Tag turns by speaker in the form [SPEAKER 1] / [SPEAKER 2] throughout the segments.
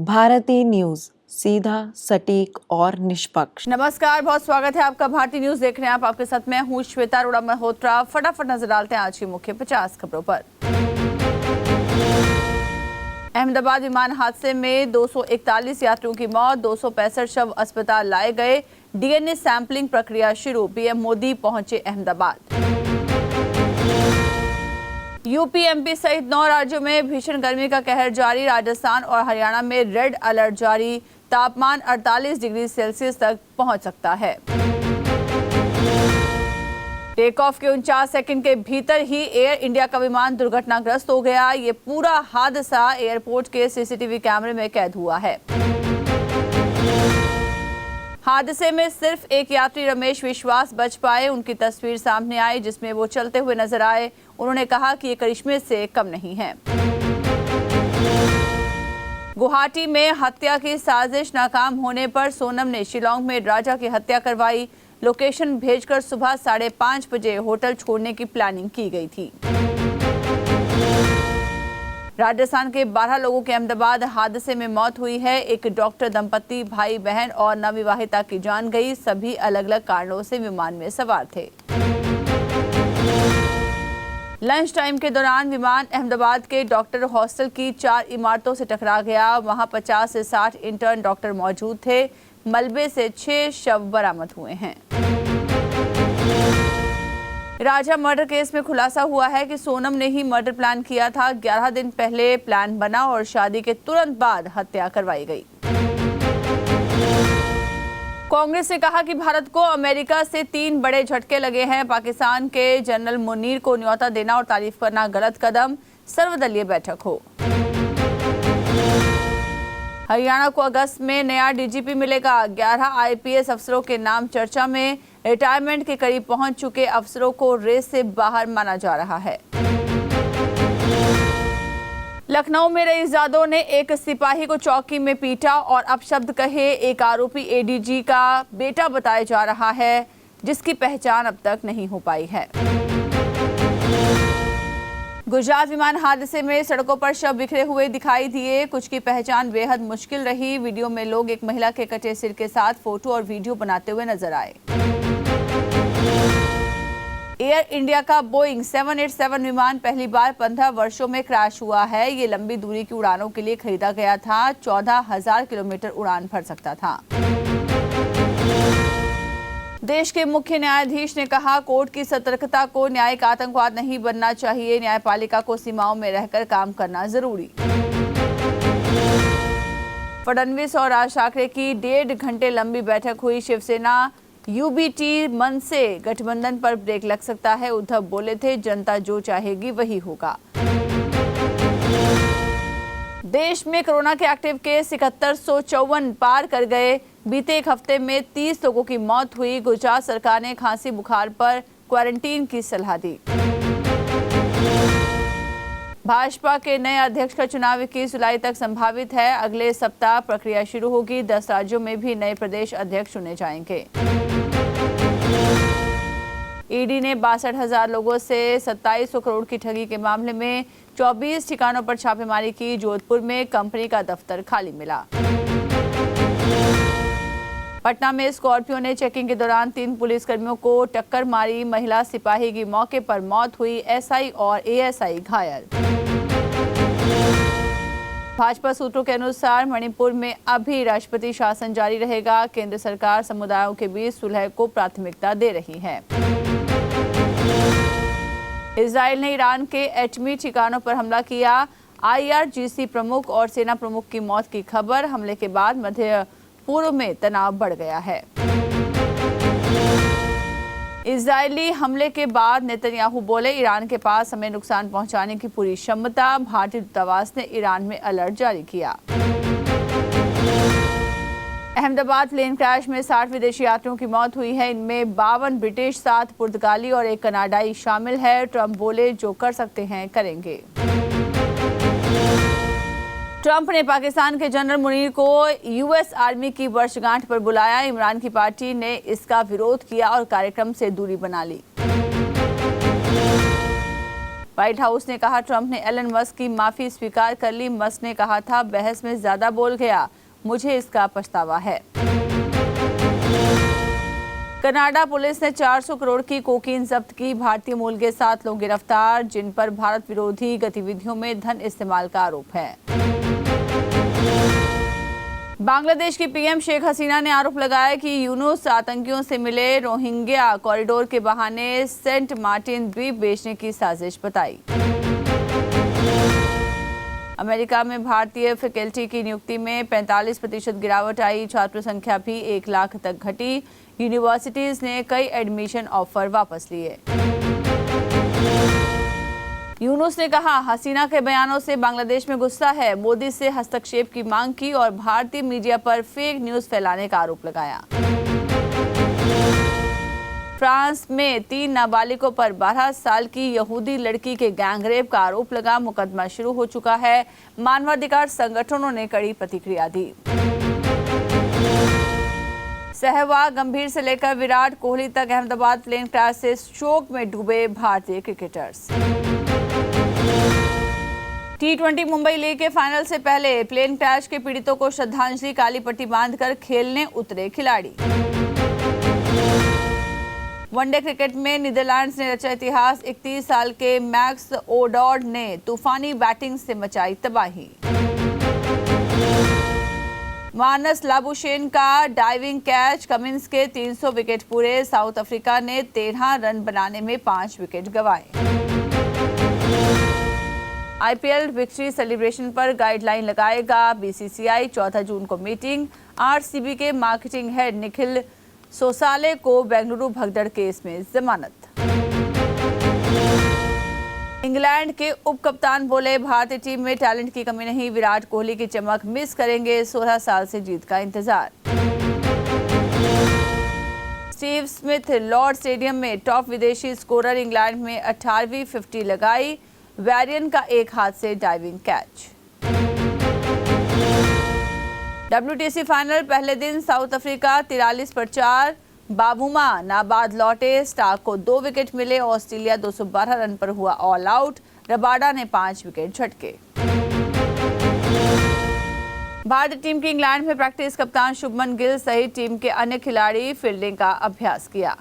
[SPEAKER 1] Bharti news, सीधा, सटीक और निष्पक्ष।
[SPEAKER 2] नमस्कार, बहुत स्वागत है आपका भारती न्यूज देख रहे हैं आप। आपके साथ मैं हूं श्वेता अरोड़ा मल्होत्रा। फटाफट नजर डालते हैं आज की मुख्य 50 खबरों पर। अहमदाबाद विमान हादसे में 241 यात्रियों की मौत, 265 शव अस्पताल लाए गए। डीएनए सैंपलिंग प्रक्रिया शुरू, पीएम मोदी पहुंचे अहमदाबाद। यूपी, एमपी सहित 9 राज्यों में भीषण गर्मी का कहर जारी। राजस्थान और हरियाणा में रेड अलर्ट जारी। तापमान 48 डिग्री सेल्सियस तक पहुंच सकता है। टेक ऑफ के 49 सेकंड के भीतर ही एयर इंडिया का विमान दुर्घटनाग्रस्त हो गया। ये पूरा हादसा एयरपोर्ट के सीसीटीवी कैमरे में कैद हुआ है। हादसे में सिर्फ एक यात्री रमेश विश्वास बच पाए। उनकी तस्वीर सामने आई जिसमें वो चलते हुए नजर आए। उन्होंने कहा कि ये करिश्मे से कम नहीं है। गुवाहाटी में हत्या की साजिश नाकाम होने पर सोनम ने शिलांग में राजा की हत्या करवाई। लोकेशन भेजकर सुबह 5:30 बजे होटल छोड़ने की प्लानिंग की गई थी। राजस्थान के 12 लोगों की अहमदाबाद हादसे में मौत हुई है। एक डॉक्टर दंपति, भाई बहन और नवविवाहिता की जान गई। सभी अलग अलग कारणों से विमान में सवार थे। लंच टाइम के दौरान विमान अहमदाबाद के डॉक्टर हॉस्टल की 4 इमारतों से टकरा गया। वहां 50 से 60 इंटर्न डॉक्टर मौजूद थे। मलबे से 6 शव बरामद हुए हैं। राजा मर्डर केस में खुलासा हुआ है कि सोनम ने ही मर्डर प्लान किया था। 11 दिन पहले प्लान बना और शादी के तुरंत बाद हत्या करवाई गई। कांग्रेस ने कहा कि भारत को अमेरिका से 3 बड़े झटके लगे हैं। पाकिस्तान के जनरल मुनीर को न्योता देना और तारीफ करना गलत कदम। सर्वदलीय बैठक हो। हरियाणा को अगस्त में नया डीजीपी मिलेगा। 11 आईपीएस अफसरों के नाम चर्चा में। रिटायरमेंट के करीब पहुंच चुके अफसरों को रेस से बाहर माना जा रहा है। लखनऊ में रईस जादव ने एक सिपाही को चौकी में पीटा और अपशब्द कहे। एक आरोपी एडीजी का बेटा बताया जा रहा है, जिसकी पहचान अब तक नहीं हो पाई है। गुजरात विमान हादसे में सड़कों पर शव बिखरे हुए दिखाई दिए। कुछ की पहचान बेहद मुश्किल रही। वीडियो में लोग एक महिला के कटे सिर के साथ फोटो और वीडियो बनाते हुए नजर आए। एयर इंडिया का बोइंग 787 विमान पहली बार 15 वर्षों में क्रैश हुआ है। ये लंबी दूरी की उड़ानों के लिए खरीदा गया था। 14,000 किलोमीटर उड़ान भर सकता था। देश के मुख्य न्यायाधीश ने कहा, कोर्ट की सतर्कता को न्यायिक आतंकवाद नहीं बनना चाहिए। न्यायपालिका को सीमाओं में रहकर काम करना जरूरी। फडणवीस और राज ठाकरे की 1.5 घंटे लंबी बैठक हुई। शिवसेना यूबीटी मन से गठबंधन पर ब्रेक लग सकता है। उद्धव बोले थे, जनता जो चाहेगी वही होगा। देश में कोरोना के एक्टिव केस 7154 पार कर गए। बीते एक हफ्ते में 30 लोगों की मौत हुई। गुजरात सरकार ने खांसी बुखार पर क्वारंटीन की सलाह दी। भाजपा के नए अध्यक्ष का चुनाव 21 जुलाई तक संभावित है। अगले सप्ताह प्रक्रिया शुरू होगी। 10 राज्यों में भी नए प्रदेश अध्यक्ष चुने जाएंगे। ईडी ने 62,000 लोगों से 2700 करोड़ की ठगी के मामले में 24 ठिकानों पर छापेमारी की। जोधपुर में कंपनी का दफ्तर खाली मिला। पटना में स्कॉर्पियो ने चेकिंग के दौरान 3 पुलिसकर्मियों को टक्कर मारी। महिला सिपाही की मौके पर मौत हुई। एसआई और एएसआई घायल। भाजपा सूत्रों के अनुसार मणिपुर में अभी राष्ट्रपति शासन जारी रहेगा। केंद्र सरकार समुदायों के बीच सुलह को प्राथमिकता दे रही है। इजराइल ने ईरान के एटमी ठिकानों पर हमला किया। आईआरजीसी प्रमुख और सेना प्रमुख की मौत की खबर। हमले के बाद मध्य पूर्व में तनाव बढ़ गया है। इजरायली हमले के बाद नेतन्याहू बोले, ईरान के पास हमें नुकसान पहुंचाने की पूरी क्षमता। भारतीय दूतावास ने ईरान में अलर्ट जारी किया। अहमदाबाद प्लेन क्रैश में 60 विदेशी यात्रियों की मौत हुई है। इनमें 52 ब्रिटिश, 7 पुर्तगाली और 1 कनाडाई शामिल है। ट्रंप बोले, जो कर सकते हैं करेंगे। ट्रंप ने पाकिस्तान के जनरल मुनीर को यूएस आर्मी की वर्षगांठ पर बुलाया। इमरान की पार्टी ने इसका विरोध किया और कार्यक्रम से दूरी बना ली। व्हाइट हाउस ने कहा ट्रंप ने एलन मस्क की माफी स्वीकार कर ली। मस्क ने कहा था बहस में ज्यादा बोल गया, मुझे इसका पछतावा है। कनाडा पुलिस ने 400 करोड़ की कोकीन जब्त की। भारतीय मूल के 7 लोग गिरफ्तार, जिन पर भारत विरोधी गतिविधियों में धन इस्तेमाल का आरोप है। बांग्लादेश की पीएम शेख हसीना ने आरोप लगाया कि यूनुस आतंकियों से मिले रोहिंग्या कॉरिडोर के बहाने सेंट मार्टिन द्वीप बेचने की साजिश बताई। अमेरिका में भारतीय फैकल्टी की नियुक्ति में 45% गिरावट आई। छात्र संख्या भी 1 लाख तक घटी। यूनिवर्सिटीज ने कई एडमिशन ऑफर वापस लिए। यूनुस ने कहा हसीना के बयानों से बांग्लादेश में गुस्सा है। मोदी से हस्तक्षेप की मांग की और भारतीय मीडिया पर फेक न्यूज फैलाने का आरोप लगाया। फ्रांस में 3 नाबालिगों पर 12 साल की यहूदी लड़की के गैंगरेप का आरोप लगा। मुकदमा शुरू हो चुका है। मानवाधिकार संगठनों ने कड़ी प्रतिक्रिया दी। सहवाग गंभीर से लेकर विराट कोहली तक अहमदाबाद प्लेन क्रैश से शोक में डूबे भारतीय क्रिकेटर्स। T20 मुंबई लीग के फाइनल से पहले प्लेन क्रैश के पीड़ितों को श्रद्धांजलि, काली पट्टी बांधकर खेलने उतरे खिलाड़ी। वनडे क्रिकेट में नीदरलैंड्स ने रचा इतिहास। 31 साल के मैक्स ओडॉड ने तूफानी बैटिंग से मचाई तबाही। मानस लाबुशेन का डाइविंग कैच, कमिंस के 300 विकेट पूरे। साउथ अफ्रीका ने 13 रन बनाने में 5 विकेट गंवाए। आईपीएल विक्ट्री सेलिब्रेशन पर गाइडलाइन लगाएगा बीसीसीआई। 14 जून को मीटिंग। आरसीबी के मार्केटिंग हेड निखिल सोसाले को बेंगलुरु भगदड़ केस में जमानत। इंग्लैंड के उप कप्तान बोले भारतीय टीम में टैलेंट की कमी नहीं, विराट कोहली की चमक मिस करेंगे, 16 साल से जीत का इंतजार। स्टीव स्मिथ लॉर्ड स्टेडियम में टॉप विदेशी स्कोरर, इंग्लैंड में 18वीं 50 लगाई। वैरियन का एक हाथ से डाइविंग कैच। WTC फाइनल पहले दिन साउथ अफ्रीका 43 पर 4। बाबूमा नाबाद लौटे। स्टार्क को 2 विकेट मिले। ऑस्ट्रेलिया 212 रन पर हुआ ऑल आउट। रबाडा ने 5 विकेट झटके। भारतीय टीम की इंग्लैंड में प्रैक्टिस, कप्तान शुभमन गिल सहित टीम के अन्य खिलाड़ी फील्डिंग का अभ्यास किया।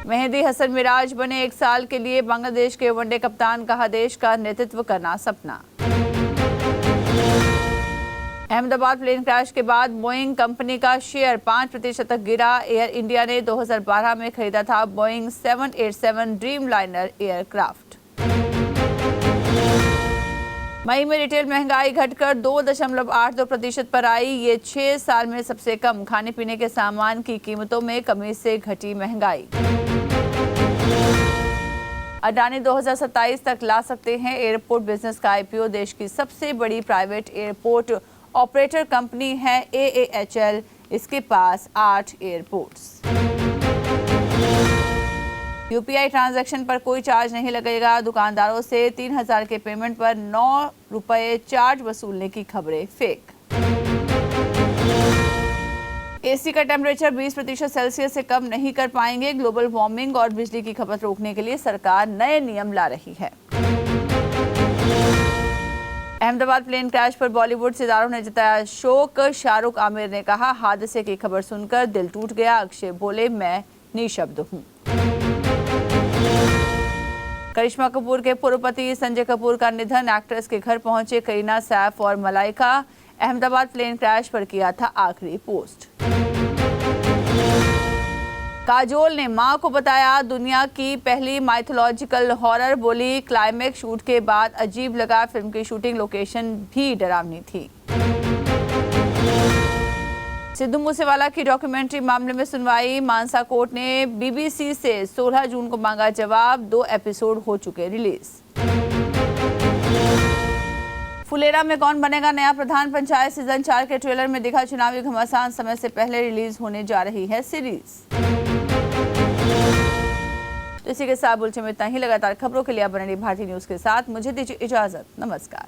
[SPEAKER 2] मेहदी हसन मिराज बने 1 साल के लिए बांग्लादेश के वनडे कप्तान, कहा देश का नेतृत्व करना सपना। अहमदाबाद प्लेन क्रैश के बाद बोइंग कंपनी का शेयर 5% तक गिरा। एयर इंडिया ने 2012 में खरीदा था बोइंग 787 ड्रीमलाइनर एयरक्राफ्ट। मई में रिटेल महंगाई घटकर 2.82% पर आई। ये 6 साल में सबसे कम। खाने पीने के सामान की कीमतों में कमी से घटी महंगाई। अडानी 2027 तक ला सकते हैं एयरपोर्ट बिजनेस का आईपीओ। देश की सबसे बड़ी प्राइवेट एयरपोर्ट ऑपरेटर कंपनी है AAHL। इसके पास 8 एयरपोर्ट्स। यूपीआई ट्रांजैक्शन पर कोई चार्ज नहीं लगेगा। दुकानदारों से 3000 के पेमेंट पर 9 रुपए चार्ज वसूलने की खबरें फेक। एसी का टेम्परेचर 20% सेल्सियस से कम नहीं कर पाएंगे। ग्लोबल वार्मिंग और बिजली की खपत रोकने के लिए सरकार नए नियम ला रही है। अहमदाबाद प्लेन क्रैश पर बॉलीवुड सितारों ने जताया शोक। शाहरुख आमिर ने कहा हादसे की खबर सुनकर दिल टूट गया। अक्षय बोले मैं निशब्द हूं। करिश्मा कपूर के पूर्व पति संजय कपूर का निधन। एक्ट्रेस के घर पहुंचे करीना, सैफ और मलाइका। अहमदाबाद प्लेन क्रैश पर किया था आखिरी पोस्ट। काजोल ने मां को बताया दुनिया की पहली माइथोलॉजिकल हॉरर। बोली क्लाइमेक्स शूट के बाद अजीब लगा। फिल्म की शूटिंग लोकेशन भी डरावनी थी। सिद्धू मूसेवाला की डॉक्यूमेंट्री मामले में सुनवाई। मानसा कोर्ट ने बीबीसी से 16 जून को मांगा जवाब। 2 एपिसोड हो चुके रिलीज। फुलेरा में कौन बनेगा नया प्रधान, पंचायत सीजन 4 के ट्रेलर में दिखा चुनावी घमासान। समय से पहले रिलीज होने जा रही है सीरीज। तो इसी के साथ बुलेटिन में इतना ही। लगातार खबरों के लिए आप बने रहिए भारतीय न्यूज के साथ। मुझे दीजिए इजाजत। नमस्कार।